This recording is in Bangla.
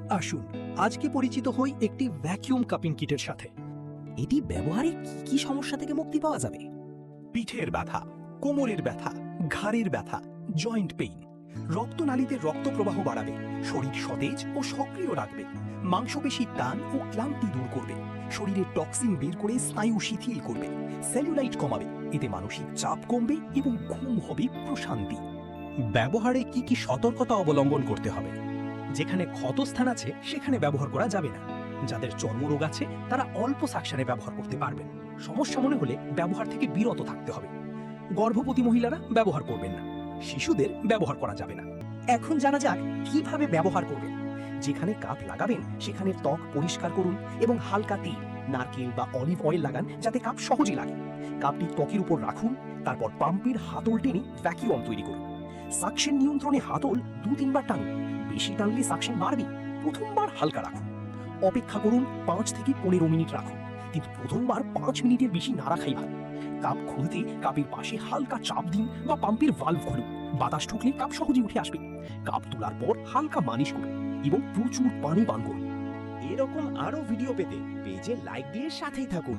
আসুন আজকে পরিচিত হই একটি ভ্যাকিউম কাপিং কিটের সাথে। এটি ব্যবহারে কি কি সমস্যা থেকে মুক্তি পাওয়া যাবে? পিঠের ব্যথা, কোমরের ব্যথা, ঘাড়ের ব্যথা, জয়েন্ট পেইন, রক্তনালীতে রক্ত প্রবাহ বাড়াবে, শরীর সতেজ ও সক্রিয় রাখবে, মাংসপেশির টান ও ক্লান্তি দূর করবে, শরীরের টক্সিন বের করে স্নায়ু শিথিল করবে, সেলুলাইট কমাবে, এতে মানসিক চাপ কমবে এবং ঘুম হবে প্রশান্তি। ব্যবহারে কি কি সতর্কতা অবলম্বন করতে হবে? যেখানে ক্ষতস্থান আছে সেখানে ব্যবহার করা যাবে না। যাদের চর্মরোগ আছে তারা অল্প সাকশনে ব্যবহার করতে পারবেন। সমস্যা মনে হলে ব্যবহার থেকে বিরত থাকতে হবে। গর্ভবতী মহিলারা ব্যবহার করবেন না। শিশুদের ব্যবহার করা যাবে না। এখন জানা যাক কিভাবে ব্যবহার করবেন। যেখানে কাপ লাগাবেন সেখানে ত্বক পরিষ্কার করুন এবং হালকা তেল, নারকেল বা অলিভ অয়েল লাগান যাতে কাপ সহজে লাগে। কাপটি ত্বকের উপর রাখুন, তারপর পাম্পের হাতল টেনে ভ্যাকিউম তৈরি করুন। সাকশন নিয়ন্ত্রণে হাতল 2-3 বার টানুন। বেশি টানলে সাকশন বাড়বে। প্রথমবার হালকা রাখুন। অপেক্ষা করুন 5 থেকে 15 মিনিট রাখুন, কিন্তু প্রথমবার 5 মিনিটের বেশি না রাখাই ভালো। কাপ খুলতে কাপের পাশে হালকা চাপ দিন বা পাম্পের ভালভ খুলুন। বাতাস ঢুকলে কাপ সহজে উঠে আসবে। কাপ তোলার পর হালকা মালিশ করুন এবং প্রচুর পানি পান করুন। এরকম আরো ভিডিও পেতে পেজে লাইক দিয়ে সাথেই থাকুন।